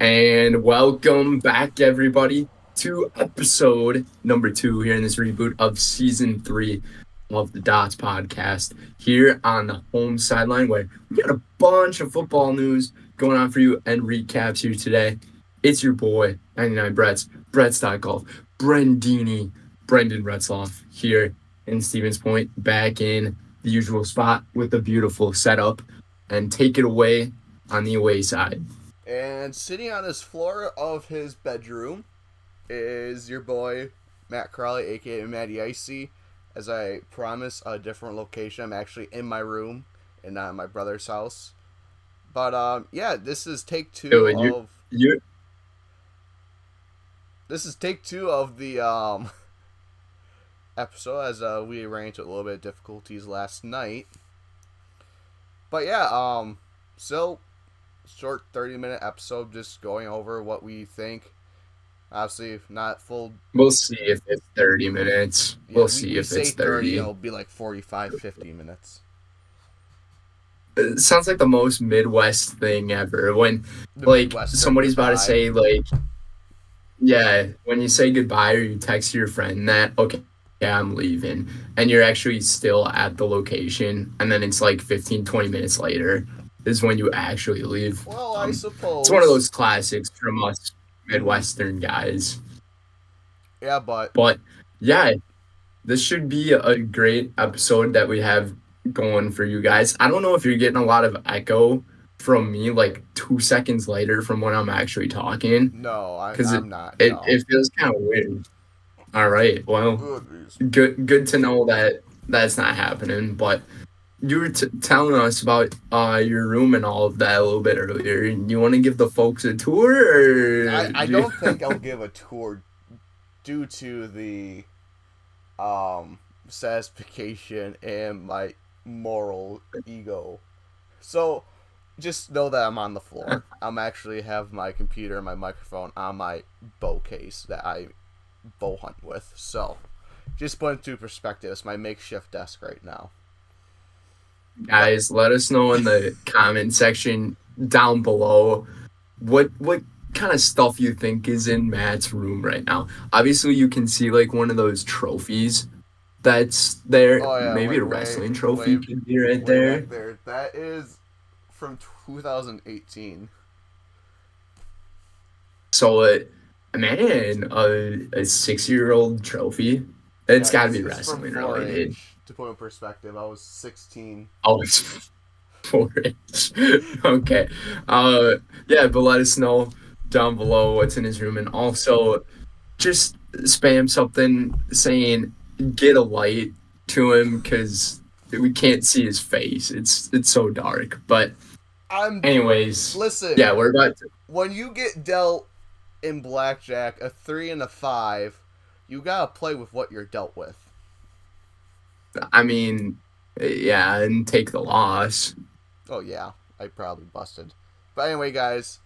And welcome back, everybody, to episode number 2 here in this reboot of season 3 of the Dots podcast here on the home sideline, where we got a bunch of football news going on for you and recaps here today. It's your boy, 99 Brett's Golf, Brendan Retzloff here in Stevens Point, back in the usual spot with the beautiful setup, and take it away on the away side. And sitting on his floor of his bedroom is your boy, Matt Crowley, aka Matty Icy. As I promised, a different location. I'm actually in my room and not in my brother's house. But yeah, this is take two Dude, of you this is take two of the episode as we ran into a little bit of difficulties last night. But yeah, so short 30-minute episode just going over what we think. Obviously, not full. We'll see if it's 30 minutes. Yeah, We'll we, see we if say it's 30, 30. it'll be like 45, 50 minutes. It sounds like the most Midwest thing ever. When, The like, Midwestern somebody's about to goodbye. say, like, yeah, when you say goodbye or you text your friend that, okay, yeah, I'm leaving, and you're actually still at the location, and then it's like 15, 20 minutes later is when you actually leave. Well, I It's one of suppose. those classics from us Midwestern guys. Yeah, but But yeah, this should be a great episode that we have going for you guys. I don't know if you're getting a lot of echo from me like 2 seconds later from when I'm actually talking, no, because I'm not. it, No. it feels kind of weird. All right, well, Goodness. good to know that that's not happening. But you were telling us about your room and all of that a little bit earlier. You want to give the folks a tour, I, or I don't think I'll give a tour due to the satisfaction and my moral ego. So just know that I'm on the floor. I'm actually have my computer and my microphone on my bow case that I bow hunt with. So just put into perspective, it's my makeshift desk right now. guys, let us know in the comment section down below what kind of stuff you think is in Matt's room right now. Obviously, you can see like one of those trophies that's there. Oh yeah, Maybe a way, wrestling trophy way, could be right way back there. there. That is from 2018. So, man, a 6-year-old trophy. It's Yeah, got to it's, be it's from wrestling related. 4-H. To put in perspective, I was 16. Oh, it's 4-H. Okay. Yeah, but let us know down below what's in his room, and also just spam something saying get a light to him, because we can't see his face. It's so dark. But I'm anyways, listen. yeah, we're about to. When you get dealt in blackjack a 3 and a 5, you gotta play with what you're dealt with. I mean, yeah, and take the loss. Oh yeah, I probably busted. But anyway, guys,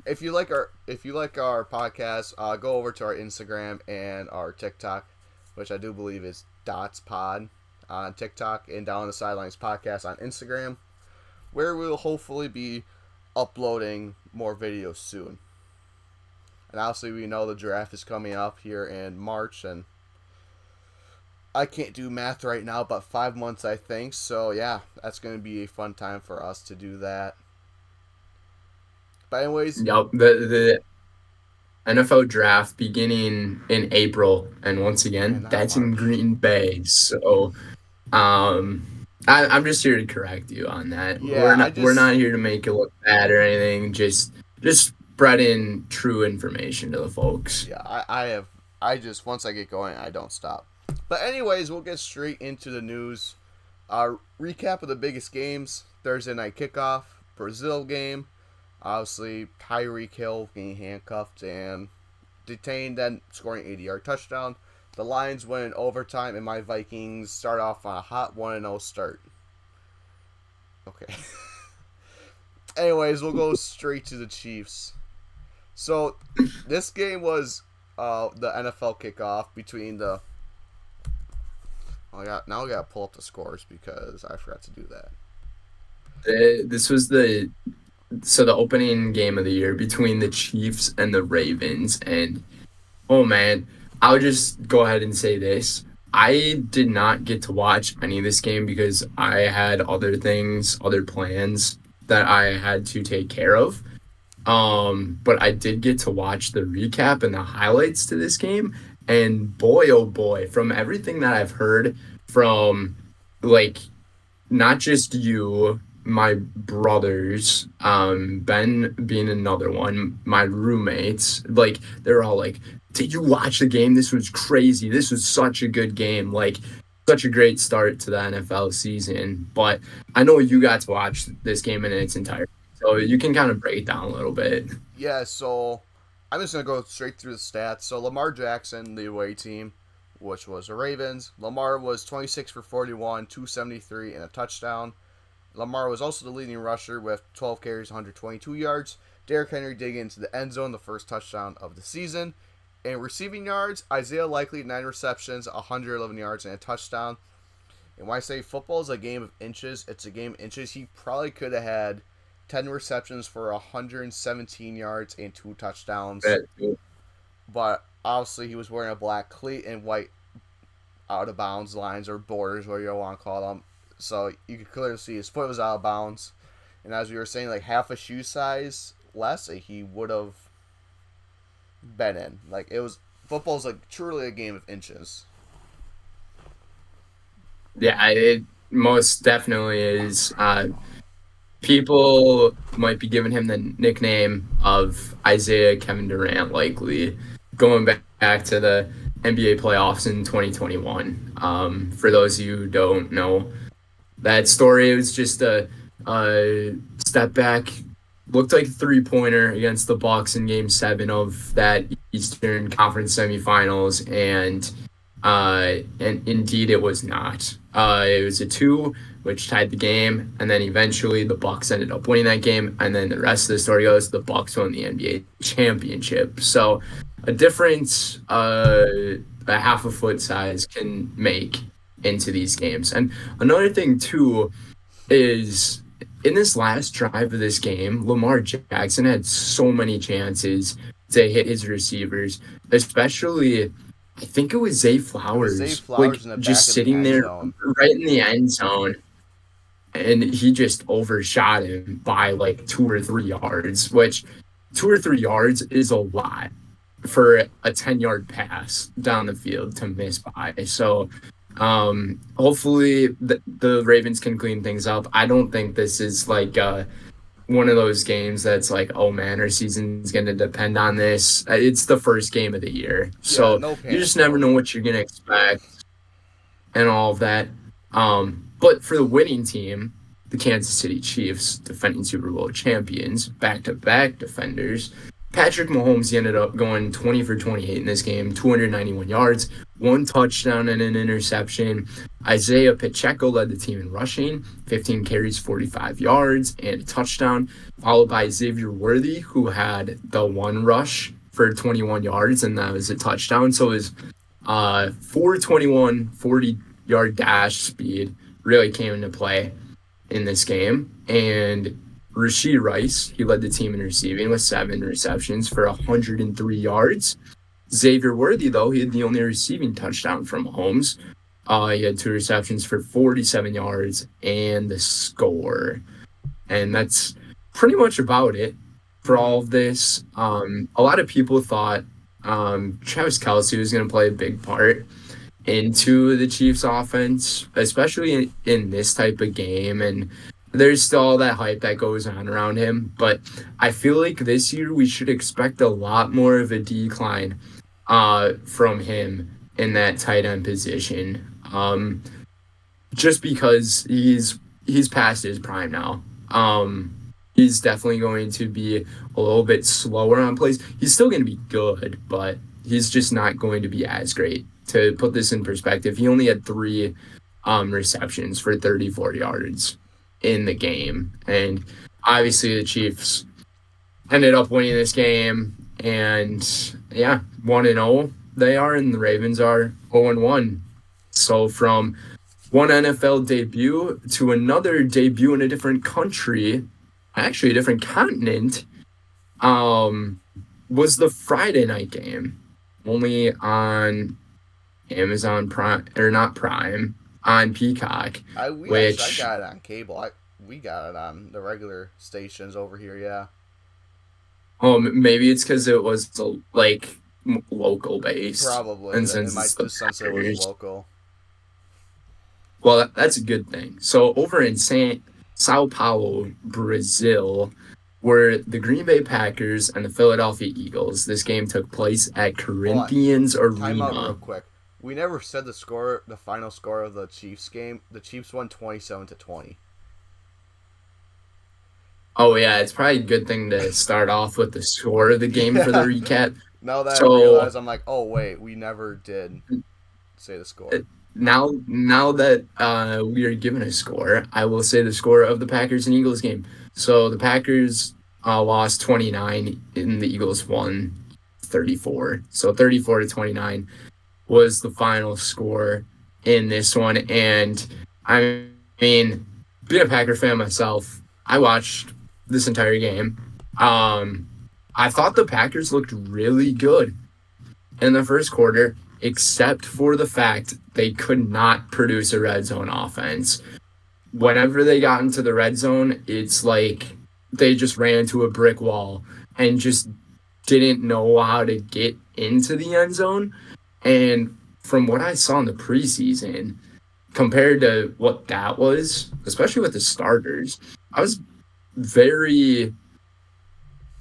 if you like our podcast, go over to our Instagram and our TikTok, which I do believe is dotspod on TikTok, and Down the Sidelines podcast on Instagram, where we'll hopefully be uploading more videos soon. And obviously, we know the draft is coming up here in March, and I can't do math right now, but 5 months, I think. So, yeah, that's going to be a fun time for us to do that. But, anyways, Yep, the NFL draft beginning in April, and once man, again, not that's in March. Green Bay. So, I'm just here to correct you on that. Yeah, We're not here to make it look bad or anything. Just spreading true information to the folks. yeah, once I get going, I don't stop. But, anyways, we'll get straight into the news. Recap of the biggest games: Thursday night kickoff, Brazil game. Obviously, Tyreek Hill getting handcuffed and detained, then scoring 80-yard touchdown. The Lions win in overtime, and my Vikings start off on a hot 1-0 start. Okay. Anyways, we'll go straight to the Chiefs. So, this game was the NFL kickoff between the. Now I gotta pull up the scores because I forgot to do that. This was the so the opening game of the year between the Chiefs and the Ravens. And oh man, I'll just go ahead and say this. I did not get to watch any of this game because I had other things, other plans that I had to take care of. But I did get to watch the recap and the highlights to this game. And boy, oh boy, from everything that I've heard from like not just you, my brothers, Ben being another one, my roommates, like they're all like, "Did you watch the game? This was crazy. This was such a good game. Like such a great start to the NFL season." But I know you got to watch this game in its entirety. So you can kind of break it down a little bit. Yeah, so I'm just gonna go straight through the stats. So Lamar Jackson, the away team, which was the Ravens. Lamar was 26 for 41, 273, and a touchdown. Lamar was also the leading rusher with 12 carries, 122 yards. Derrick Henry dig into the end zone, the first touchdown of the season. And receiving yards, Isaiah Likely, 9 receptions, 111 yards, and a touchdown. And when I say football is a game of inches, it's a game of inches. He probably could have had 10 receptions for 117 yards and 2 touchdowns. But obviously, he was wearing a black cleat and white out of bounds lines or borders, whatever you want to call them. So you could clearly see his foot was out of bounds. And as we were saying, like half a shoe size less, he would have been in. Like it was football's like truly a game of inches. Yeah, it most definitely is. People might be giving him the nickname of Isaiah Kevin Durant, likely going back to the NBA playoffs in 2021. For those of you who don't know that story, it was just a step back, looked like a three-pointer against the Bucks in Game 7 of that Eastern Conference semifinals, and indeed it was not. It was a two, which tied the game, and then eventually the Bucks ended up winning that game, and then the rest of the story goes the Bucks won the NBA championship. So a difference, a half a foot size can make into these games. And another thing too is in this last drive of this game, Lamar Jackson had so many chances to hit his receivers, especially I think it was Zay It was Zay Flowers, like Flowers in the back just of the sitting end there zone. right in the end zone, and he just overshot him by like 2 or 3 yards, which 2 or 3 yards is a lot for a 10-yard pass down the field to miss by. So hopefully the Ravens can clean things up. I don't think this is like one of those games that's like, oh man, our season's going to depend on this. It's the first game of the year. Yeah, So no you panic just never mode. know what you're going to expect and all of that. But for the winning team, the Kansas City Chiefs, defending Super Bowl champions, back-to-back defenders, Patrick Mahomes, he ended up going 20 for 28 in this game, 291 yards, 1 touchdown and an interception. Isaiah Pacheco led the team in rushing, 15 carries, 45 yards, and a touchdown, followed by Xavier Worthy, who had the one rush for 21 yards, and that was a touchdown. So it was 421, 40-yard dash speed really came into play in this game. And Rashee Rice, he led the team in receiving with 7 receptions for 103 yards. Xavier Worthy, though, he had the only receiving touchdown from Mahomes. He had 2 receptions for 47 yards and the score. And that's pretty much about it for all of this. A lot of people thought Travis Kelce was going to play a big part into the Chiefs offense, especially in this type of game. And there's still all that hype that goes on around him. But I feel like this year we should expect a lot more of a decline from him in that tight end position. Just because he's past his prime now. He's definitely going to be a little bit slower on plays. He's still going to be good, but he's just not going to be as great. To put this in perspective, he only had 3 receptions for 34 yards in the game. And obviously the Chiefs ended up winning this game. And yeah, 1-0 they are, and the Ravens are 0-1. So from one NFL debut to another debut in a different country, actually a different continent, was the Friday night game, only on Amazon Prime, or not Prime, on Peacock, I which, got it on cable. We got it on the regular stations over here. Yeah, maybe it's because it was like local based, probably. and It since it's might the just since it was Packers, local. well, that's a good thing. So over in Sao Paulo, Brazil, were the Green Bay Packers and the Philadelphia Eagles. This game took place at Hold on, Corinthians time out real Arena. quick. We never said the final score of the Chiefs game. The Chiefs won 27-20. Oh yeah, it's probably a good thing to start off with the score of the game for the Yeah. recap. Now that I So realize, I'm like, oh wait, we never did say the uh, score. now that we are given a score, I will say the score of the Packers and Eagles game. So the Packers lost 29 and the Eagles won 34. So 34 to 29 was the final score in this one. And I mean, being a Packer fan myself, I watched this entire game. Um, I thought the Packers looked really good in the first quarter, except for the fact they could not produce a red zone offense. Whenever they got into the red zone, it's like they just ran into a brick wall and just didn't know how to get into the end zone. And from what I saw in the preseason, compared to what that was, especially with the starters, I was very,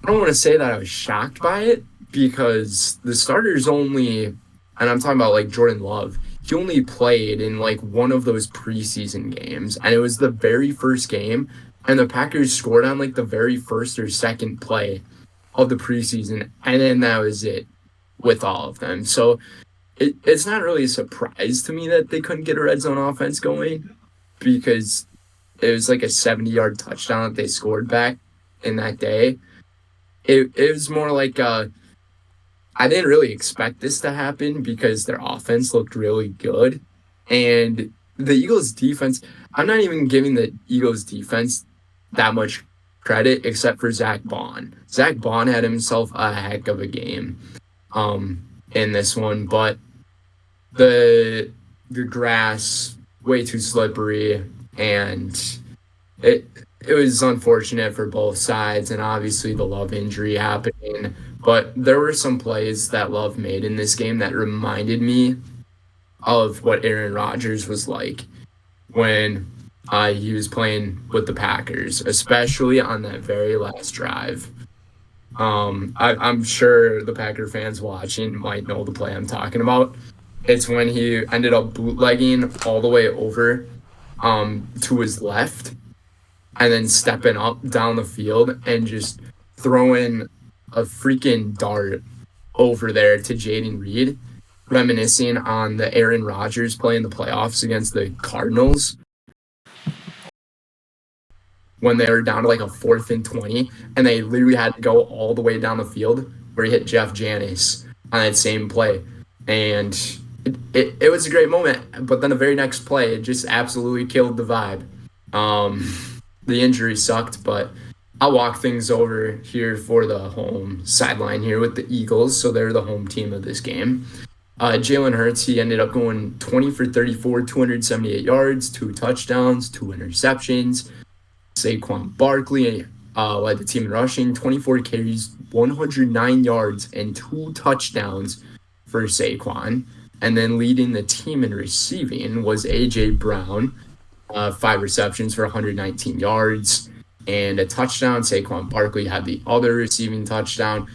I don't want to say that I was shocked by it because the starters only, and I'm talking about like Jordan Love, he only played in like one of those preseason games, and it was the very first game, and the Packers scored on like the very first or second play of the preseason, and then that was it with all of them. So it's not really a surprise to me that they couldn't get a red zone offense going because it was like a 70-yard touchdown that they scored back in that day. It was more like I didn't really expect this to happen because their offense looked really good. And the Eagles defense, I'm not even giving the Eagles defense that much credit except for Zach Bond. Zach Bond had himself a heck of a game in this one, but the the grass way too slippery and it it was unfortunate for both sides and obviously the Love injury happening, but there were some plays that Love made in this game that reminded me of what Aaron Rodgers was like when he was playing with the Packers, especially on that very last drive. I'm sure the Packer fans watching might know the play I'm talking about. It's when he ended up bootlegging all the way over to his left and then stepping up down the field and just throwing a freaking dart over there to Jaden Reed, reminiscing on the Aaron Rodgers play in the playoffs against the Cardinals when they were down to like a 4th and 20, and they literally had to go all the way down the field where he hit Jeff Janis on that same play. And it was a great moment, but then the very next play, it just absolutely killed the vibe. Um, the injury sucked, but I'll walk things over here for the home sideline here with the Eagles. So they're the home team of this game. Jalen Hurts, he ended up going 20 for 34, 278 yards, 2 touchdowns, 2 interceptions. Saquon Barkley led the team in rushing, 24 carries, 109 yards, and 2 touchdowns for Saquon. And then leading the team in receiving was A.J. Brown, 5 receptions for 119 yards and a touchdown. Saquon Barkley had the other receiving touchdown,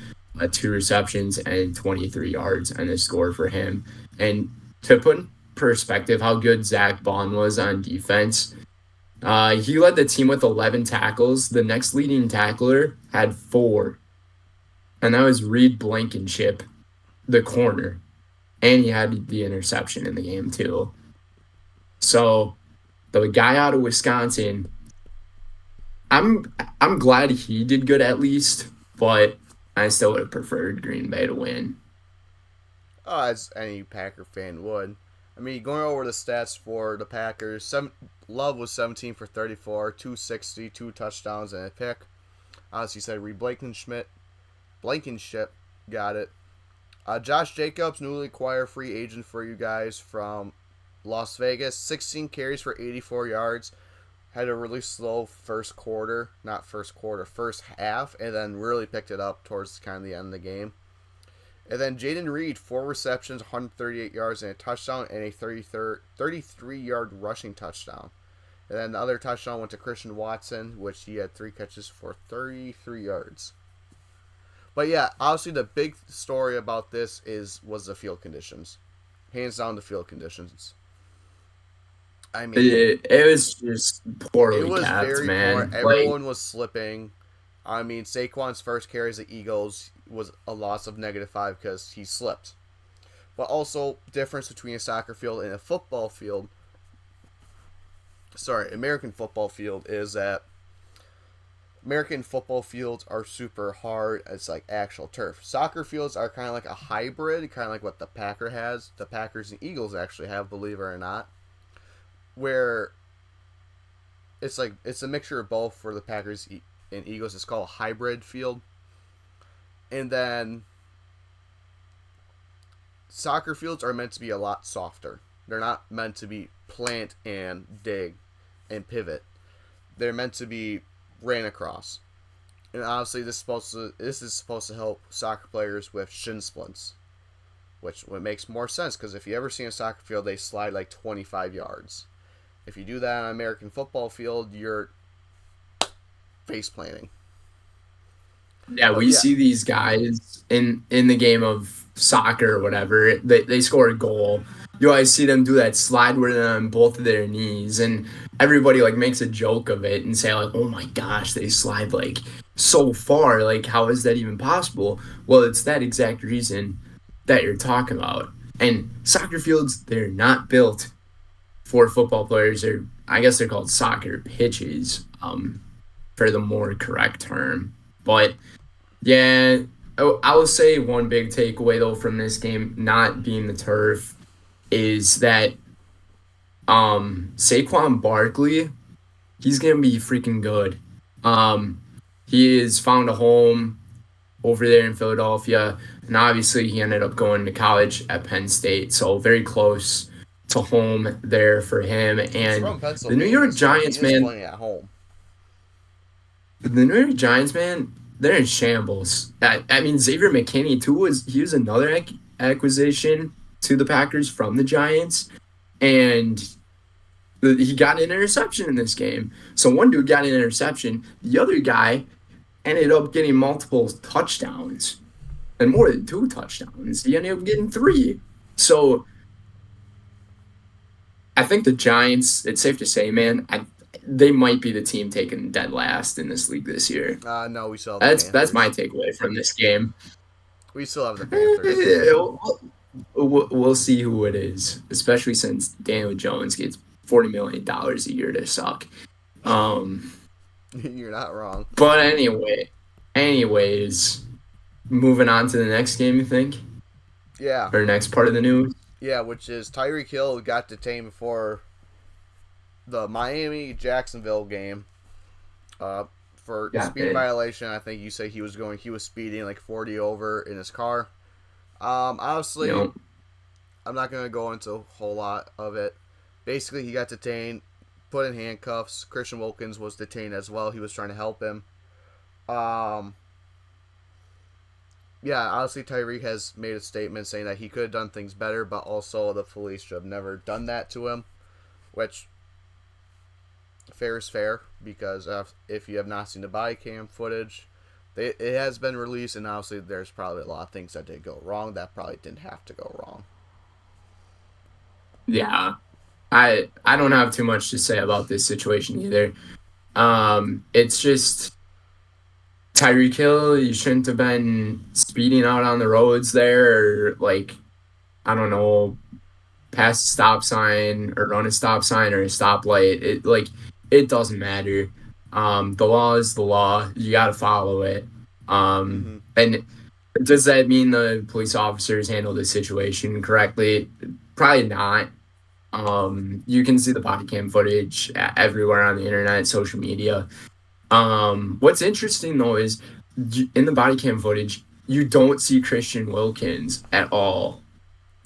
2 receptions and 23 yards, and a score for him. And to put in perspective how good Zach Bond was on defense, he led the team with 11 tackles. The next leading tackler had 4, and that was Reed Blankenship, the corner. And he had the interception in the game, too. So the guy out of Wisconsin, I'm glad he did good at least, but I still would have preferred Green Bay to win. Oh, as any Packer fan would. I mean, going over the stats for the Packers, Love was 17 for 34, 260, two touchdowns, and a pick. As you said, Reed Blankenship got it. Josh Jacobs, newly acquired free agent for you guys from Las Vegas, 16 carries for 84 yards. Had a really slow first quarter, not first quarter, first half, and then really picked it up towards kind of the end of the game. And then Jaden Reed, 4 receptions, 138 yards, and a touchdown, and a 33-yard rushing touchdown. And then the other touchdown went to Christian Watson, which he had 3 catches for 33 yards. But yeah, obviously the big story about this was the field conditions. Hands down, the field conditions. I mean, It was just it poorly was kept, very poor. man. Like, Everyone was slipping. I mean, Saquon's first carry as the Eagles was a loss of -5 because he slipped. But also, difference between a soccer field and a football field. Sorry, American football field is that American football fields are super hard. It's like actual turf. Soccer fields are kind of like a hybrid, kind of like what the Packers and Eagles actually have, believe it or not. Where it's a mixture of both for the Packers and Eagles. It's called a hybrid field. And then soccer fields are meant to be a lot softer. They're not meant to be plant and dig and pivot. They're meant to be ran across. And obviously this is supposed to help soccer players with shin splints, which makes more sense because if you ever see a soccer field, they slide like 25 yards. If you do that on an American football field, you're face planting. yeah, But we yeah, see these guys in the game of soccer or whatever. They score a goal. You always see them do that slide where they're on both of their knees, and everybody like makes a joke of it and say like, "Oh my gosh, they slide like so far. Like, how is that even possible?" Well, it's that exact reason that you're talking about. And soccer fields, they're not built for football players. Or I guess they're called soccer pitches, for the more correct term. But yeah, I will say one big takeaway though from this game, not being the turf, is that Saquon Barkley, he's gonna be freaking good. Um, he has found a home over there in Philadelphia, and obviously he ended up going to college at Penn State, so very close to home there for him. he's And from the New Pennsylvania, York so he Giants, is man, playing at home. the New York Giants, man, they're in shambles. I mean, Xavier McKinney too was another acquisition to the Packers from the Giants, and he got an interception in this game. So one dude got an interception, the other guy ended up getting multiple touchdowns and more than 2 touchdowns. He ended up getting 3. So I think the Giants, it's safe to say, man, they might be the team taken dead last in this league this year. No, we still have the That's my Panthers. takeaway from this game. We still have the Panthers. We'll see who it is, especially since Daniel Jones gets $40 million a year to suck. Um, You're not wrong. but anyways, moving on to the next game, you think, Yeah, or next part of the news? yeah, which is Tyreek Hill got detained before the Miami Jacksonville game for Yeah, speed violation. I think you say he was speeding like 40 over in his car. you Obviously, know, I'm not gonna go into a whole lot of it. Basically, he got detained, put in handcuffs. Christian Wilkins was detained as well. He was trying to help him. Um, yeah, obviously Tyreek has made a statement saying that he could have done things better, but also the police should have never done that to him, which fair is fair because if you have not seen the body cam footage, it has been released, and obviously there's probably a lot of things that did go wrong that probably didn't have to go wrong. yeah. I don't have too much to say about this situation either. It's just Tyreek Hill. You shouldn't have been speeding out on the roads there, or like I don't know, pass a stop sign or run a stop sign or a stoplight. It doesn't matter. The law is the law. You got to follow it. Mm-hmm. And does that mean the police officers handled the situation correctly? Probably not. You can see the body cam footage everywhere on the internet, social media. What's interesting though is in the body cam footage, you don't see Christian Wilkins at all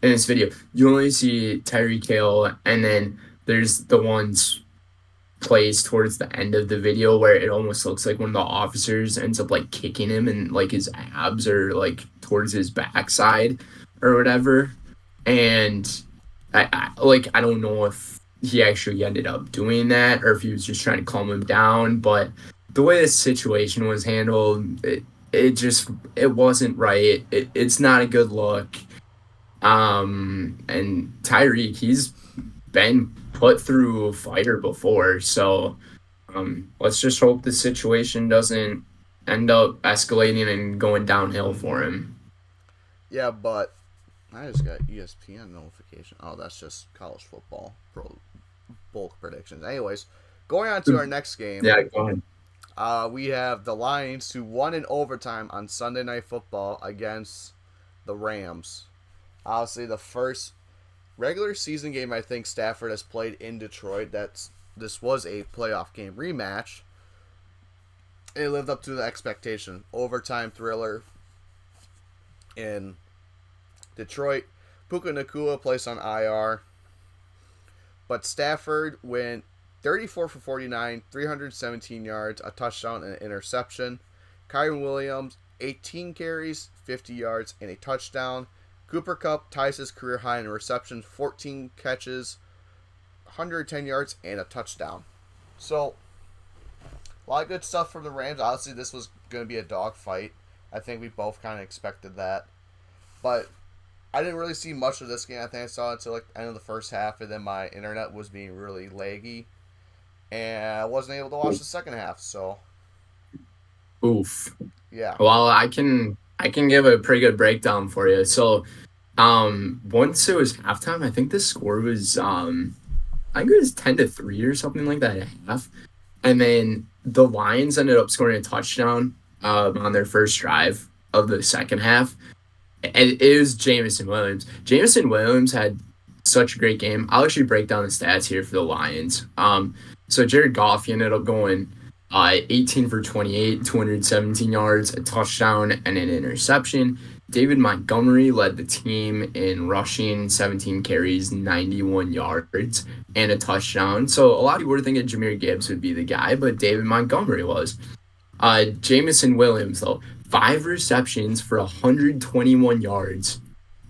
in this video. You only see Tyreek Hill, and then there's the ones plays towards the end of the video where it almost looks like one of the officers ends up like kicking him and like his abs or like towards his backside or whatever. And I don't know if he actually ended up doing that or if he was just trying to calm him down, but the way this situation was handled, it wasn't right. It's not a good look. And Tyreek, he's been put through fire before, so let's just hope the situation doesn't end up escalating and going downhill for him. Yeah, but I just got ESPN notification. Oh, that's just college football pro bulk predictions. Anyways, going on to our next game. Yeah, go ahead. We have the Lions who won in overtime on Sunday Night Football against the Rams. Obviously, the first regular season game I think Stafford has played in Detroit. This was a playoff game rematch. It lived up to the expectation. Overtime thriller in Detroit. Puka Nacua placed on IR. But Stafford went 34 for 49, 317 yards, a touchdown, and an interception. Kyren Williams, 18 carries, 50 yards, and a touchdown. Cooper Kupp ties his career high in receptions, 14 catches, 110 yards, and a touchdown. So, a lot of good stuff from the Rams. Obviously, this was going to be a dogfight. I think we both kind of expected that. But I didn't really see much of this game. I think I saw it until like the end of the first half, and then my internet was being really laggy. And I wasn't able to watch the second half, so. Oof. Yeah. Well, I can give a pretty good breakdown for you. So, once it was halftime, I think the score was I think it was 10-3 or something like that at half. And then the Lions ended up scoring a touchdown on their first drive of the second half. And it was Jameson Williams. Jameson Williams had such a great game. I'll actually break down the stats here for the Lions. So Jared Goff, he ended up going 18 for 28, 217 yards, a touchdown, and an interception. David Montgomery led the team in rushing, 17 carries, 91 yards, and a touchdown. So a lot of people were thinking Jahmyr Gibbs would be the guy, but David Montgomery was. Jameson Williams, though, 5 receptions for 121 yards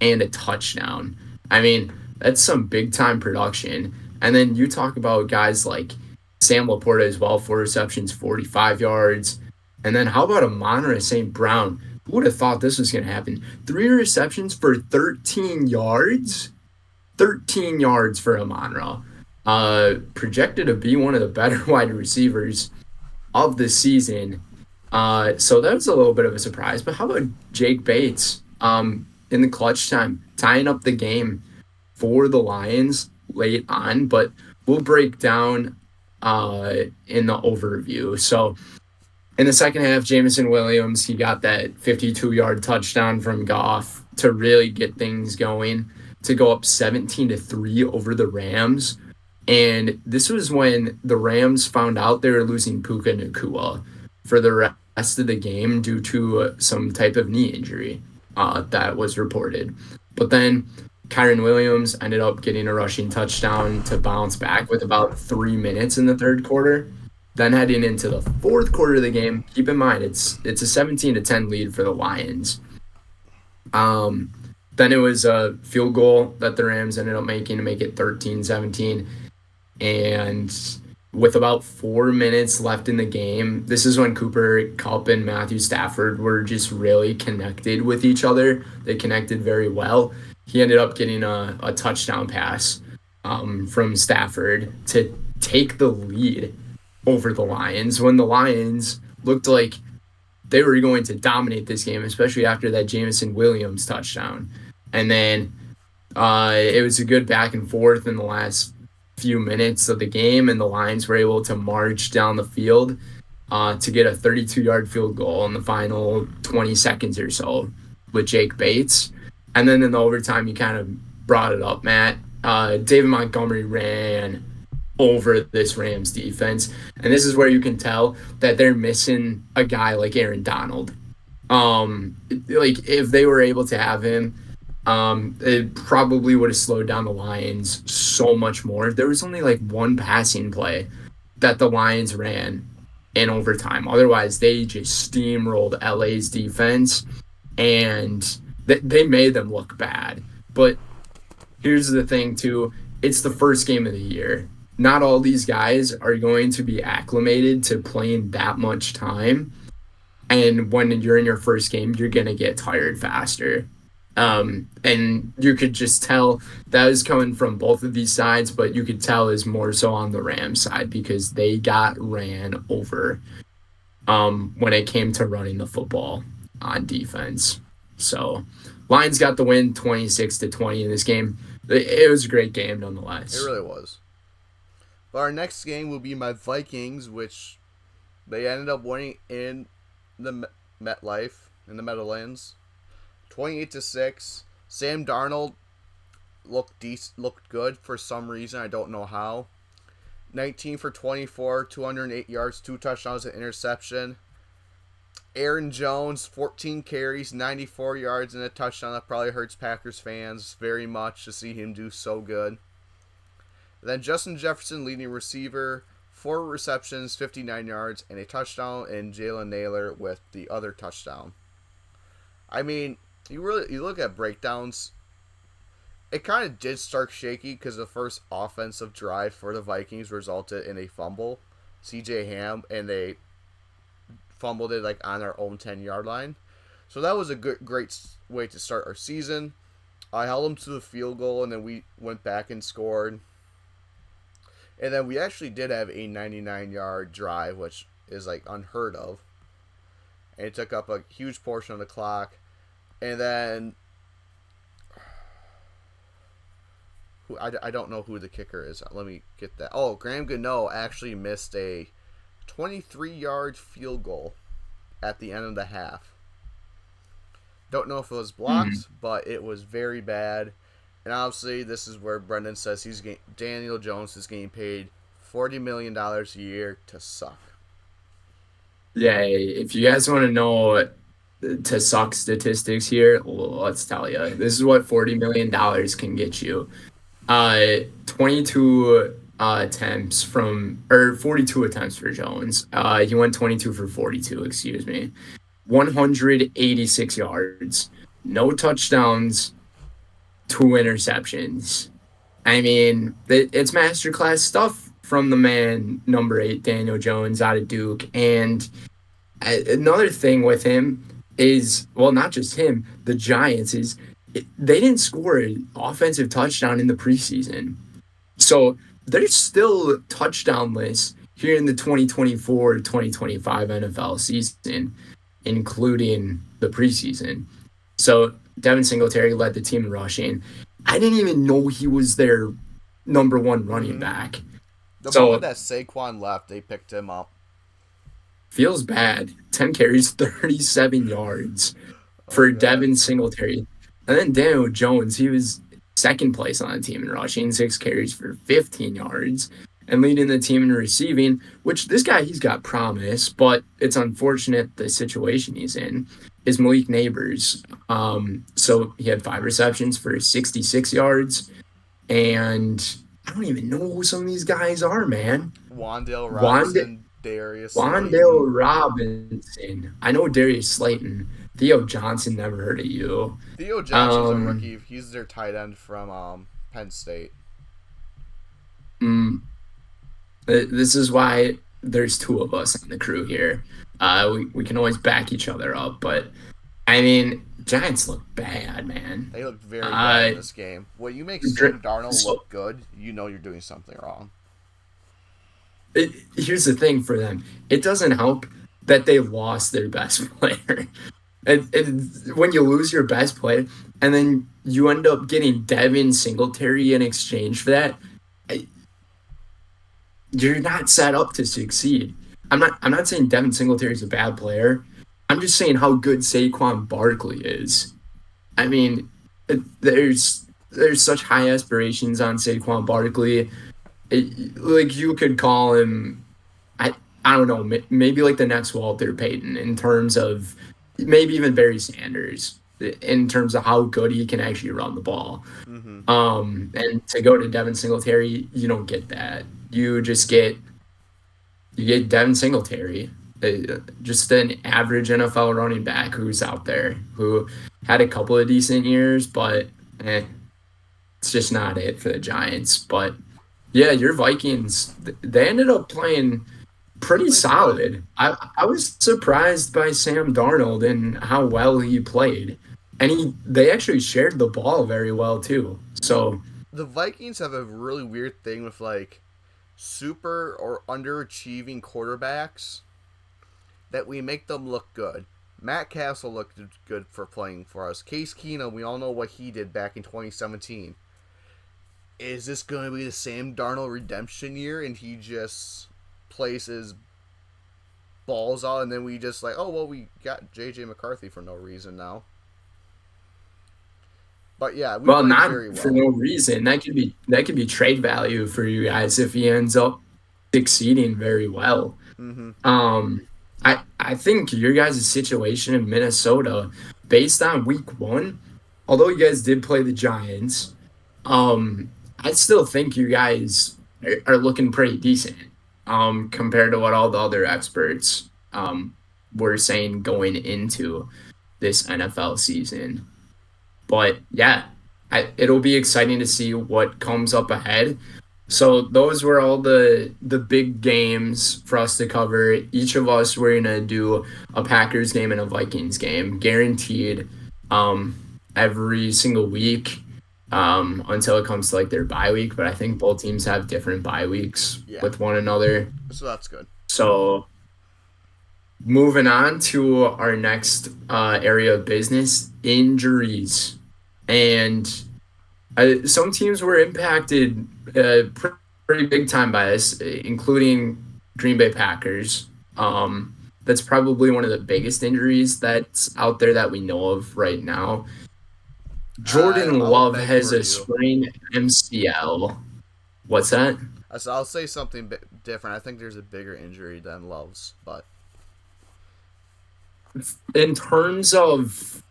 and a touchdown. I mean, that's some big-time production. And then you talk about guys like Sam Laporta as well, 4 receptions, 45 yards. And then how about Amon-Ra St. Brown? Who would have thought this was going to happen? 3 receptions for 13 yards? 13 yards for Amon-Ra. Projected to be one of the better wide receivers of the season. So that was a little bit of a surprise. But how about Jake Bates in the clutch time, tying up the game for the Lions late on? But we'll break down in the overview. So in the second half, Jameson Williams, he got that 52-yard touchdown from Goff to really get things going, to go up 17-3 over the Rams. And this was when the Rams found out they were losing Puka Nacua for the rest of the game due to some type of knee injury that was reported. But then Kyren Williams ended up getting a rushing touchdown to bounce back with about 3 minutes in the third quarter. Then heading into the fourth quarter of the game, keep in mind it's a 17-10 lead for the Lions. Then it was a field goal that the Rams ended up making to make it 13-17. And with about 4 minutes left in the game, this is when Cooper Kupp and Matthew Stafford were just really connected with each other. They connected very well. He ended up getting a touchdown pass from Stafford to take the lead over the Lions when the Lions looked like they were going to dominate this game, especially after that Jameson Williams touchdown. And then it was a good back and forth in the last few minutes of the game, and the Lions were able to march down the field to get a 32-yard field goal in the final 20 seconds or so with Jake Bates. And then in the overtime, you kind of brought it up, Matt. David Montgomery ran over this Rams defense. And this is where you can tell that they're missing a guy like Aaron Donald. Like if they were able to have him, it probably would have slowed down the Lions so much more. There was only like one passing play that the Lions ran in overtime. Otherwise, they just steamrolled LA's defense and they made them look bad. But here's the thing, too. It's the first game of the year. Not all these guys are going to be acclimated to playing that much time. And when you're in your first game, you're going to get tired faster. And you could just tell that is coming from both of these sides, but you could tell is more so on the Rams side because they got ran over when it came to running the football on defense. So Lions got the win 26-20 in this game. It was a great game nonetheless. It really was. But our next game will be my Vikings, which they ended up winning in the MetLife, in the Meadowlands. 28-6. Sam Darnold looked good for some reason. I don't know how. 19 for 24, 208 yards, 2 touchdowns, an interception. Aaron Jones, 14 carries, 94 yards, and a touchdown. That probably hurts Packers fans very much to see him do so good. Then Justin Jefferson, leading receiver, 4 receptions, 59 yards, and a touchdown, and Jalen Naylor with the other touchdown. I mean, you look at breakdowns, it kind of did start shaky because the first offensive drive for the Vikings resulted in a fumble. CJ Ham, and they fumbled it like on our own 10-yard line. So that was a great way to start our season. I held them to the field goal, and then we went back and scored. And then we actually did have a 99-yard drive, which is like unheard of. And it took up a huge portion of the clock. And then I don't know who the kicker is. Let me get that. Oh, Graham Gano actually missed a 23-yard field goal at the end of the half. Don't know if it was blocked, but it was very bad. And obviously, this is where Brendan says Daniel Jones is getting paid $40 million a year to suck. Yeah, if you guys want to know to suck statistics here, well, let's tell you. This is what $40 million can get you. 22 attempts from, or 42 attempts for Jones. He went 22 for 42, excuse me. 186 yards, no touchdowns, 2 interceptions. I mean, it's masterclass stuff from the man, number 8, Daniel Jones, out of Duke. And another thing with him is, well, not just him, the Giants, is they didn't score an offensive touchdown in the preseason. So they're still touchdownless here in the 2024-2025 NFL season, including the preseason. So Devin Singletary led the team in rushing. I didn't even know he was their number 1 running back. The moment that Saquon left, they picked him up. Feels bad. 10 carries, 37 yards for Devin Singletary. And then Daniel Jones, he was second place on the team in rushing, 6 carries for 15 yards, and leading the team in receiving, which this guy, he's got promise, but it's unfortunate the situation he's in, is Malik Neighbors. So he had 5 receptions for 66 yards, and I don't even know who some of these guys are, man. Wandale Robinson, Darius Wandale Robinson. I know Darius Slayton. Theo Johnson, never heard of you. Theo Johnson's a rookie. He's their tight end from Penn State. This is why there's 2 of us on the crew here. We can always back each other up, but I mean, Giants look bad, man. They look very bad in this game. When you make Sam Darnold look good, you know you're doing something wrong. Here's the thing for them. It doesn't help that they lost their best player. And when you lose your best player, and then you end up getting Devin Singletary in exchange for that, you're not set up to succeed. I'm not saying Devin Singletary is a bad player. I'm just saying how good Saquon Barkley is. I mean, there's there's such high aspirations on Saquon Barkley. Like you could call him, I I don't know, maybe like the next Walter Payton in terms of maybe even Barry Sanders in terms of how good he can actually run the ball. Mm-hmm. And to go to Devin Singletary, you don't get that. You just get you get Devin Singletary, just an average NFL running back who's out there who had a couple of decent years, but it's just not it for the Giants. But yeah, your Vikings, they ended up playing They pretty played good. solid. I was surprised by Sam Darnold and how well he played. And they actually shared the ball very well too. So, The Vikings have a really weird thing with like super or underachieving quarterbacks that we make them look good. Matt Castle looked good for playing for us. Case Keenum, we all know what he did back in 2017. Is this going to be the Sam Darnold redemption year and he just places balls out and then we just like, oh, well, we got J.J. McCarthy for no reason now? But yeah, we well, played not very for well. no reason. That could be trade value for you guys if he ends up succeeding very well. Mm-hmm. I think your guys' situation in Minnesota, based on week one, although you guys did play the Giants, I still think you guys are looking pretty decent, compared to what all the other experts, were saying going into this NFL season. But yeah, it'll be exciting to see what comes up ahead. So those were all the big games for us to cover. Each of us were gonna do a Packers game and a Vikings game, guaranteed, every single week, until it comes to like their bye week. But I think both teams have different bye weeks Yeah, with one another. so that's good. So moving on to our next area of business, injuries, and some teams were impacted pretty big time by this, including Green Bay Packers. That's probably one of the biggest injuries that's out there that we know of right now. Jordan I'll Love beg has for a you. sprained MCL. What's that? I'll say something different. I think there's a bigger injury than Love's, but In terms of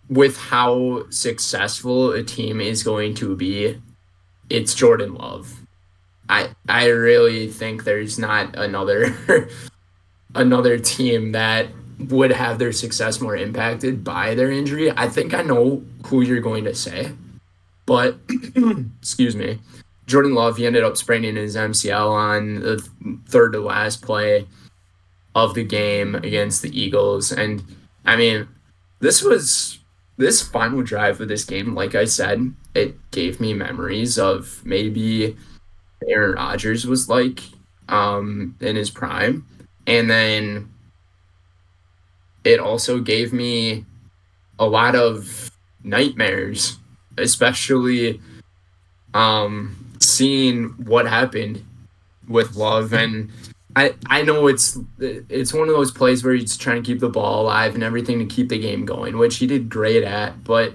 with how successful a team is going to be, it's Jordan Love. I really think there's not another another team that would have their success more impacted by their injury. I think I know who you're going to say, but excuse me. Jordan Love, he ended up spraining his MCL on the third to last play of the game against the Eagles. And I mean, this was this final drive of this game, like I said, it gave me memories of maybe Aaron Rodgers was like, in his prime. And then it also gave me a lot of nightmares, especially seeing what happened with Love. And I know it's one of those plays where he's trying to keep the ball alive and everything to keep the game going, which he did great at, but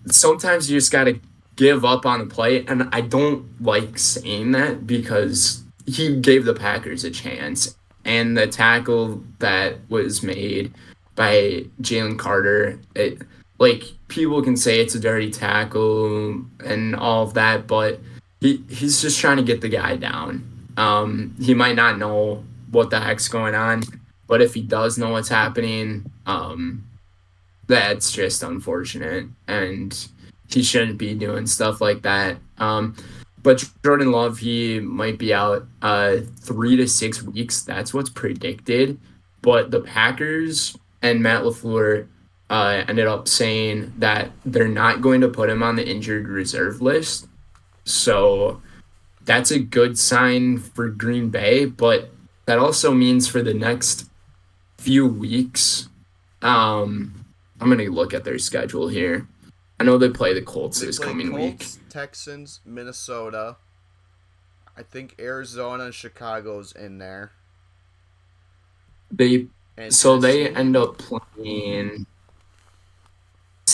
sometimes you just got to give up on the play. And I don't like saying that because he gave the Packers a chance. And the tackle that was made by Jalen Carter, like people can say it's a dirty tackle and all of that, but he's just trying to get the guy down. He might not know what the heck's going on, but if he does know what's happening, that's just unfortunate, and he shouldn't be doing stuff like that. But Jordan Love, he might be out 3 to 6 weeks. That's what's predicted. But the Packers and Matt LaFleur ended up saying that they're not going to put him on the injured reserve list. So that's a good sign for Green Bay, but that also means for the next few weeks, I'm gonna look at their schedule here. I know they play the Colts they this play coming week. Colts, Texans, Minnesota. I think Arizona and Chicago's in there, They and so they Tennessee end maybe. up playing.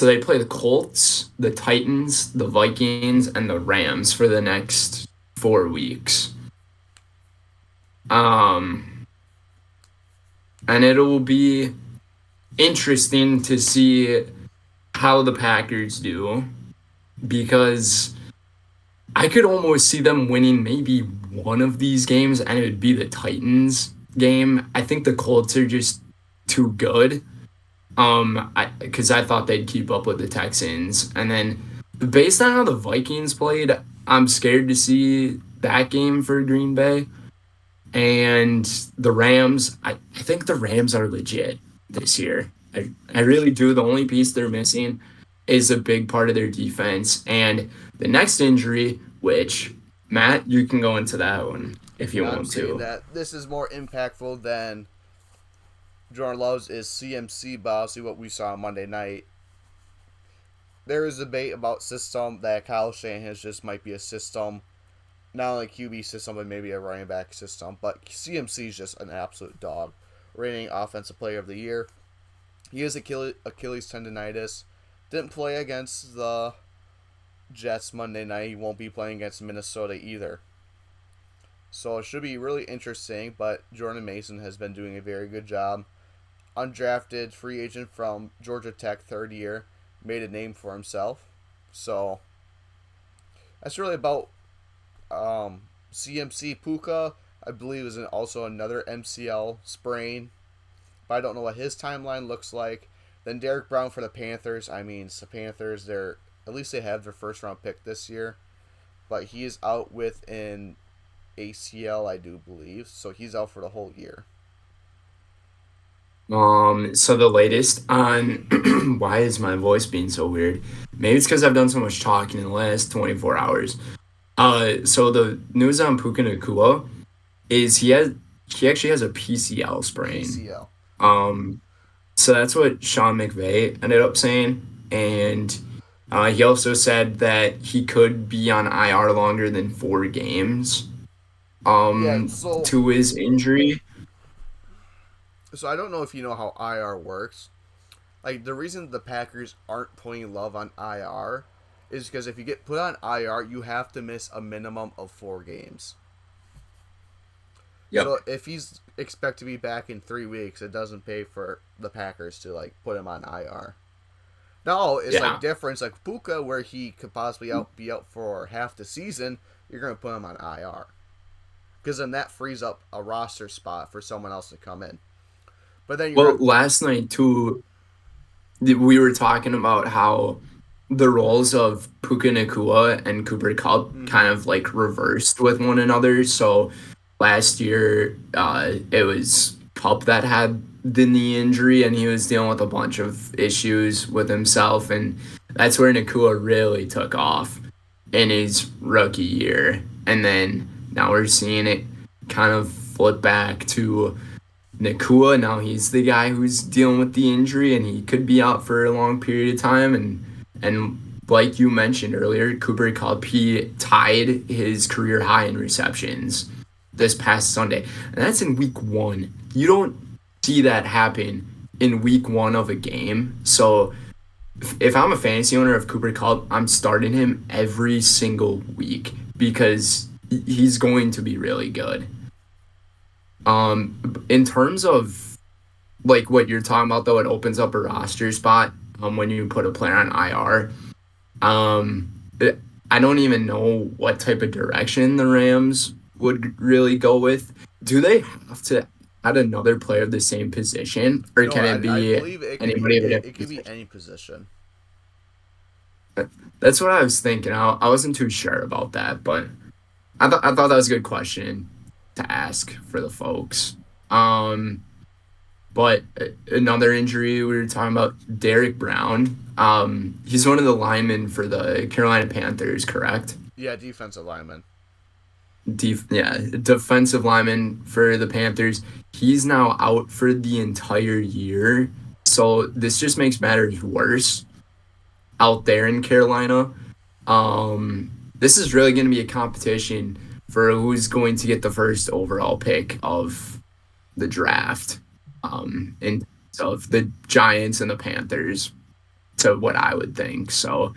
So they play the Colts, the Titans, the Vikings, and the Rams for the next 4 weeks. Um, and it'll be interesting to see how the Packers do because I could almost see them winning maybe one of these games, and it would be the Titans game. I think the Colts are just too good. I because I thought they'd keep up with the Texans, and then based on how the Vikings played, I'm scared to see that game for Green Bay and the Rams. I think the Rams are legit this year. I really do. The only piece they're missing is a big part of their defense, and the next injury, which Matt, you can go into that one if you Yeah, I'm want saying to. that this is more impactful than Jordan Love's is CMC, but obviously what we saw on Monday night. There is debate about system that Kyle Shanahan's just might be a system, not only QB system, but maybe a running back system. But CMC is just an absolute dog. Reigning Offensive Player of the Year. He has Achilles tendonitis. Didn't play against the Jets Monday night. He won't be playing against Minnesota either. So it should be really interesting, but Jordan Mason has been doing a very good job. Undrafted free agent from Georgia Tech, third year, made a name for himself. So that's really about CMC. Puka, I believe, is also another MCL sprain, but I don't know what his timeline looks like. Then Derek Brown for the Panthers. I mean, the Panthers, they're at least they have their first round pick this year, but he is out with an ACL, I do believe, so he's out for the whole year. So the latest on why is my voice being so weird? Maybe it's because I've done so much talking in the last 24 hours. So the news on Puka Nakua is he actually has a PCL sprain. PCL. Um, so that's what Sean McVay ended up saying, and he also said that he could be on IR longer than 4 games. Yeah, so To his injury. so I don't know if you know how IR works. Like the reason the Packers aren't putting Love on IR is because if you get put on IR, you have to miss a minimum of 4 games. Yep. So if he's expect to be back in 3 weeks, it doesn't pay for the Packers to like put him on IR. No, it's like Yeah. different. It's like Puka, where he could possibly be out for half the season. You're gonna put him on IR because then that frees up a roster spot for someone else to come in. But then Well, last night too, we were talking about how the roles of Puka Nakua and Cooper Cup mm-hmm. kind of like reversed with one another. So last year, it was Cup that had the knee injury, and he was dealing with a bunch of issues with himself, and that's where Nakua really took off in his rookie year. And then now we're seeing it kind of flip back to Nakua. Now he's the guy who's dealing with the injury, and he could be out for a long period of time. And like you mentioned earlier, Cooper Kupp, he tied his career high in receptions this past Sunday, and that's in week one. You don't see that happen in week one of a game. So if I'm a fantasy owner of Cooper Kupp, I'm starting him every single week because he's going to be really good. In terms of like what you're talking about, though, it opens up a roster spot when you put a player on IR. Um, I don't even know what type of direction the Rams would really go with. Do they have to add another player of the same position, or No, can it I be believe it could be anybody of a it different could be position? any position. That's what I was thinking. I wasn't too sure about that, but I thought that was a good question to ask for the folks. Um, But another injury we were talking about, Derek Brown. He's one of the linemen for the Carolina Panthers, correct? Yeah, defensive lineman. Yeah, defensive lineman for the Panthers. He's now out for the entire year. So this just makes matters worse out there in Carolina. This is really going to be a competition for who's going to get the first overall pick of the draft. In terms of the Giants and the Panthers. to what I would think. So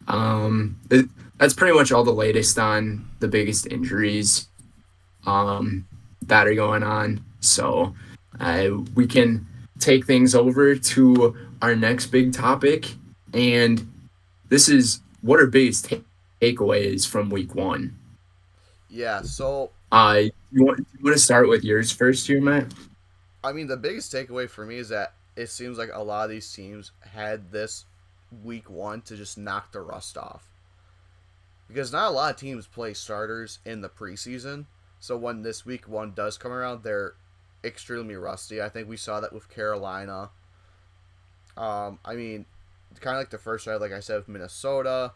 that's pretty much all the latest on the biggest injuries that are going on. So we can take things over to our next big topic, and this is what our biggest takeaways from week one. Yeah, so You want to start with yours first here, Matt? I mean, the biggest takeaway for me is that it seems like a lot of these teams had this week one to just knock the rust off. Because not a lot of teams play starters in the preseason. So when this week one does come around, they're extremely rusty. I think we saw that with Carolina. I mean, kind of like the first round, like I said, with Minnesota.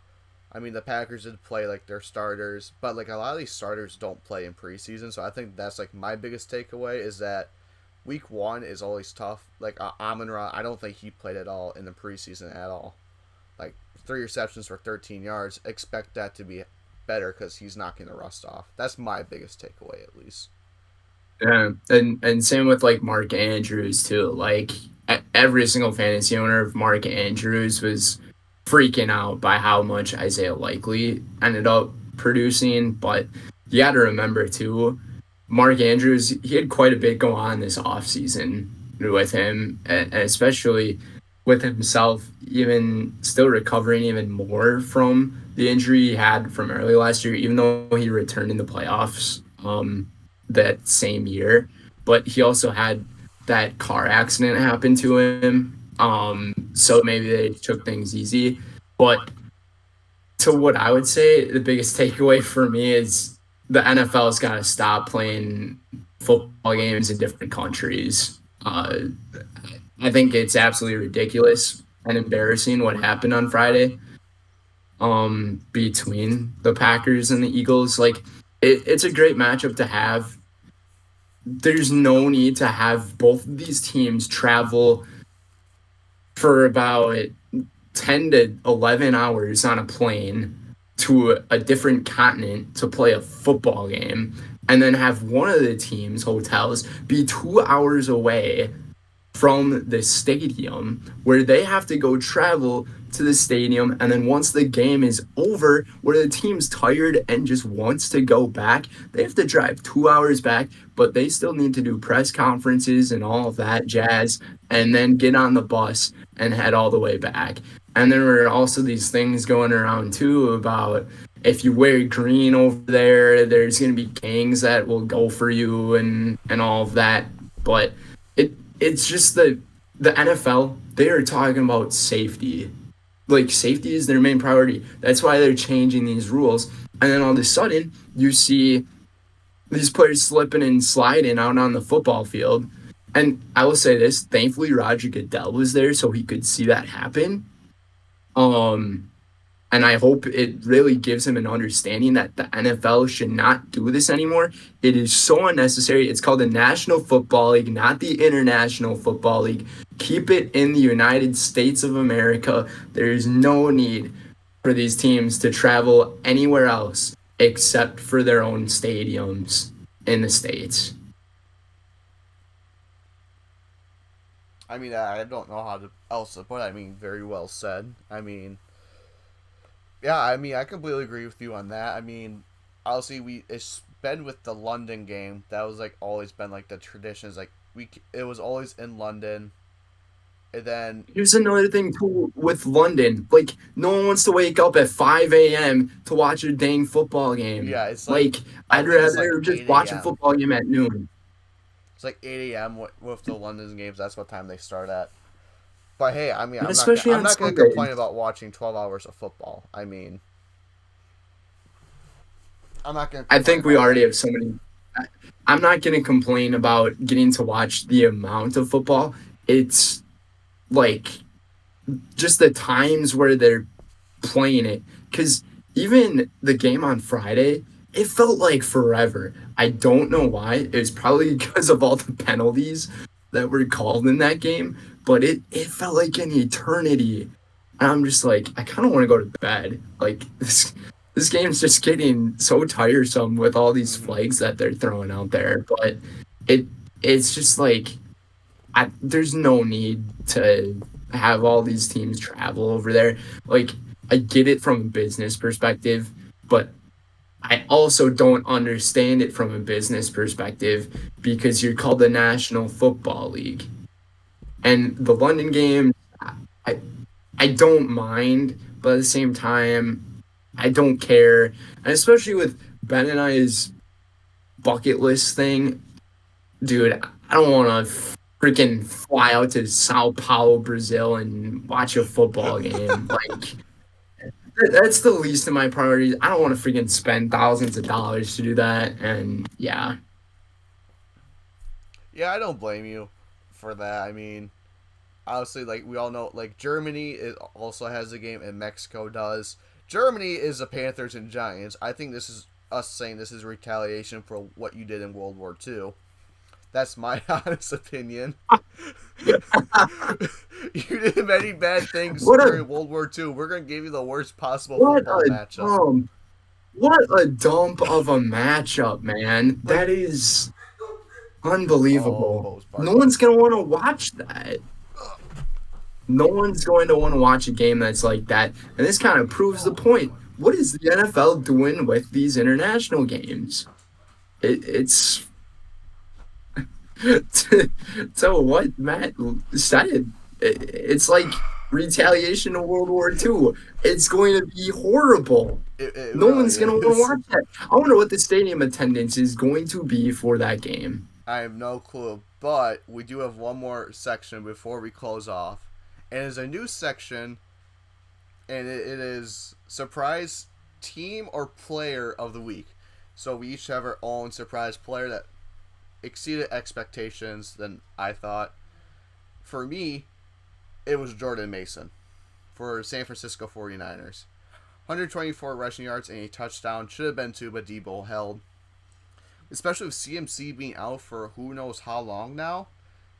I mean, the Packers did play like their starters, but like a lot of these starters don't play in preseason. So I think that's like my biggest takeaway is that week one is always tough. Like Amon Ra, I don't think he played at all in the preseason at all. Like 3 receptions for 13 yards. Expect that to be better because he's knocking the rust off. That's my biggest takeaway, at least. Yeah, and same with like Mark Andrews too. Like every single fantasy owner of Mark Andrews was freaking out by how much Isaiah Likely ended up producing. But you got to remember too, Mark Andrews, he had quite a bit go on this offseason with him, and especially with himself, even still recovering even more from the injury he had from early last year, even though he returned in the playoffs that same year. But he also had that car accident happen to him. So maybe they took things easy. But to what I would say, the biggest takeaway for me is the NFL's got to stop playing football games in different countries. I think it's absolutely ridiculous and embarrassing what happened on Friday between the Packers and the Eagles. Like it's a great matchup to have. There's no need to have both of these teams travel for about 10 to 11 hours on a plane to a different continent to play a football game and then have one of the team's hotels be 2 hours away from the stadium where they have to go travel to the stadium, and then once the game is over where the team's tired and just wants to go back, they have to drive 2 hours back, but they still need to do press conferences and all of that jazz and then get on the bus and head all the way back. And there were also these things going around too about if you wear green over there, there's going to be gangs that will go for you and all of that. But it's just the NFL, they are talking about safety. Like safety is their main priority. That's why they're changing these rules. And then all of a sudden, you see these players slipping and sliding out on the football field. And I will say this, thankfully Roger Goodell was there so he could see that happen. Um and I hope it really gives him an understanding that the NFL should not do this anymore. It is so unnecessary. It's called the National Football League, not the International Football League. Keep it in the United States of America. There is no need for these teams to travel anywhere else except for their own stadiums in the States. I mean, I don't know how to else to put it. I mean, very well said. I mean, yeah, I mean, I completely agree with you on that. I mean, obviously, it's been with the London game. That was like always been like the traditions. Like it was always in London, and then Here's another thing too with London. Like, no one wants to wake up at 5 a.m. to watch a dang football game. yeah, it's like Like, I I'd think it's like rather just eight watch a a.m. football game at noon. It's like 8 a.m. with the London games. That's what time they start at. But hey, I mean, And especially I'm on not gonna complain Sundays. about watching 12 hours of football. I mean, I'm not gonna I complain think we about already that. have so many. I'm not going to complain about getting to watch the amount of football. It's like just the times where they're playing it. Because even the game on Friday, it felt like forever. I don't know why. It was probably because of all the penalties that were called in that game, but it felt like an eternity. And I'm just like, I kind of want to go to bed. Like this game's just getting so tiresome with all these Hmm. flags that they're throwing out there. But it it's just like there's no need to. have all these teams travel over there. Like, I get it from a business perspective, but I also don't understand it from a business perspective because you're called the National Football League. And the London game, I I don't mind, but at the same time, I don't care. And especially with Ben and I's bucket list thing, dude, I don't want to freaking fly out to Sao Paulo, Brazil, and watch a football game. Like, that's the least of my priorities. I don't want to freaking spend thousands of dollars to do that. And yeah, Yeah, I don't blame you for that. I mean, obviously, like we all know, like Germany also has a game, and Mexico does. Germany is the Panthers and Giants. I think this is us saying this is retaliation for what you did in World War II. That's my honest opinion. You did many bad things what a during World War II. We're gonna give you the worst possible what football a matchup. dump what a dump of a matchup, man. Like, That is oh, unbelievable. Bo's No barking. one's gonna want to watch that. No one's going to want to watch a game that's like that. And this kind of proves the point. What is the NFL doing with these international games? It's so what Matt said. It's like retaliation of World War II. It's going to be horrible. It No really one's going to want to is. watch that. I wonder what the stadium attendance is going to be for that game. I have no clue, but we do have one more section before we close off, and it's a new section, and it is surprise team or player of the week. So we each have our own surprise player that exceeded expectations than I thought. For me, it was Jordan Mason for San Francisco 49ers. 124 rushing yards and a touchdown. Should have been two, but Debo held. Especially with CMC being out for who knows how long now.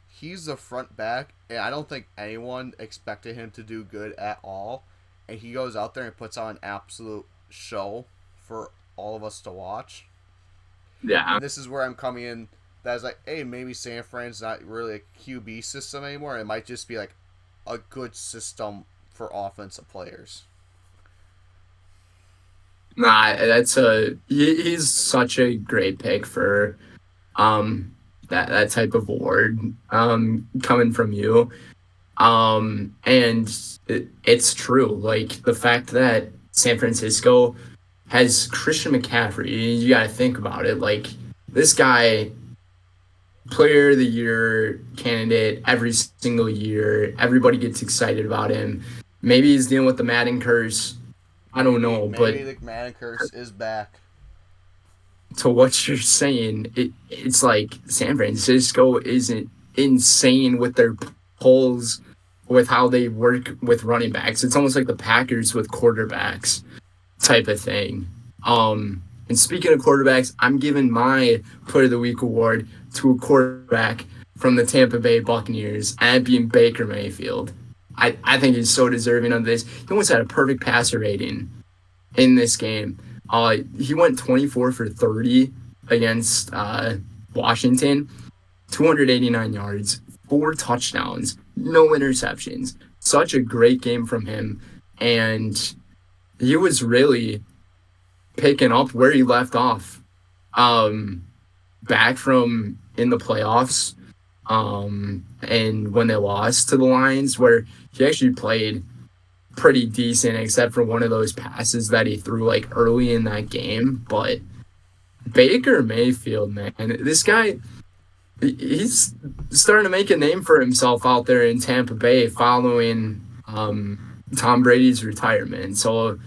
He's the front back, and I don't think anyone expected him to do good at all. And he goes out there and puts on an absolute show for all of us to watch. Yeah. And this is where I'm coming in. That's like, hey, maybe San Fran's not really a QB system anymore. It might just be like a good system for offensive players. Nah, he's such a great pick for that type of award coming from you. And it's true. Like the fact that San Francisco has Christian McCaffrey, you got to think about it. Like this guy, player of the year candidate every single year. Everybody gets excited about him. Maybe he's dealing with the Madden curse. I don't Maybe know, but maybe the Madden curse is back. to what you're saying, it's like San Francisco isn't insane with their polls, with how they work with running backs. It's almost like the Packers with quarterbacks type of thing. And speaking of quarterbacks, I'm giving my Player of the Week award to a quarterback from the Tampa Bay Buccaneers, and that being Baker Mayfield. I think he's so deserving of this. He almost had a perfect passer rating in this game. He went 24 for 30 against Washington, 289 yards, 4 touchdowns, no interceptions. Such a great game from him. And he was really picking up where he left off back from in the playoffs and when they lost to the Lions, where he actually played pretty decent, except for one of those passes that he threw like early in that game. But Baker Mayfield, man, this guy, he's starting to make a name for himself out there in Tampa Bay following Tom Brady's retirement. So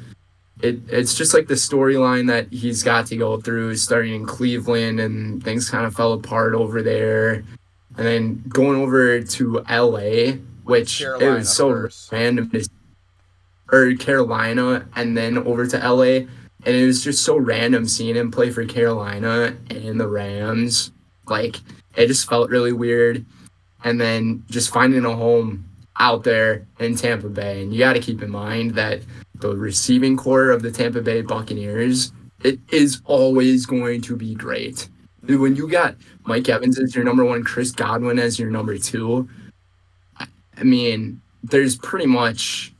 it's just like the storyline that he's got to go through, starting in Cleveland, and things kind of fell apart over there, and then going over to LA, which it was Carolina so first. random to or Carolina and then over to LA. And it was just so random seeing him play for Carolina and the Rams. Like it just felt really weird. And then just finding a home out there in Tampa Bay. And you got to keep in mind that the receiving core of the Tampa Bay Buccaneers, it is always going to be great. Dude, when you got Mike Evans as your number one, Chris Godwin as your number two, I mean, there's pretty much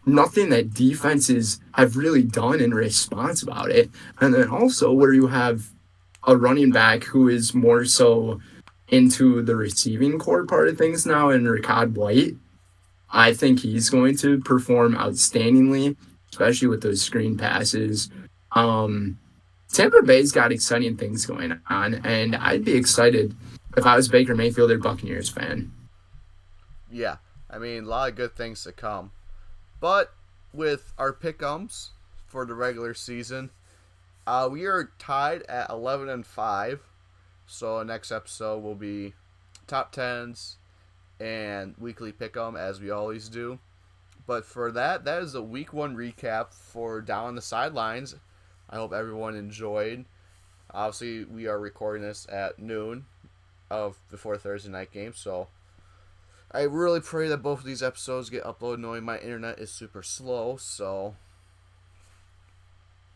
nothing that defenses have really done in response about it. And then also where you have a running back who is more so into the receiving core part of things now in Ricard White, I think he's going to perform outstandingly, especially with those screen passes. Um, Tampa Bay's got exciting things going on, and I'd be excited if I was Baker Mayfield or Buccaneers fan. Yeah, I mean, a lot of good things to come. But with our pick'ems for the regular season, we are tied at 11-5. So next episode will be top tens and weekly pick'em as we always do. But for that, that is a week one recap for Down the Sidelines. I hope everyone enjoyed. Obviously, we are recording this at noon of before Thursday night game, so I really pray that both of these episodes get uploaded, knowing my internet is super slow, so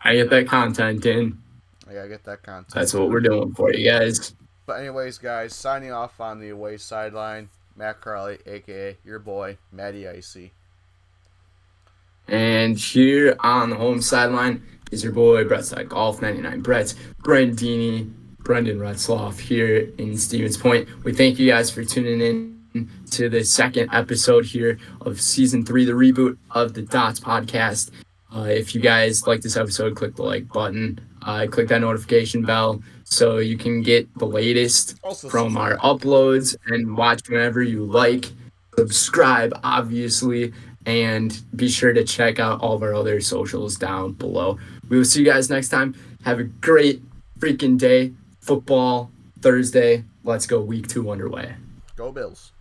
I get that content in. I gotta get that content. That's what we're doing for you guys. But anyways, guys, signing off on the away sideline, Matt Crowley, aka your boy, Matty Icy. And here on the home sideline is your boy, Brettside Golf 99 Brett, Brandini, Brendan Retzloff here in Stevens Point. We thank you guys for tuning in to the second episode here of season 3, the reboot of the Dots podcast. If you guys like this episode, click the like button, click that notification bell so you can get the latest Also from our subscribe. uploads and watch whenever you like. Subscribe, obviously, and be sure to check out all of our other socials down below. We will see you guys next time. Have a great freaking day. Football Thursday. Let's go week 2 underway. Go Bills.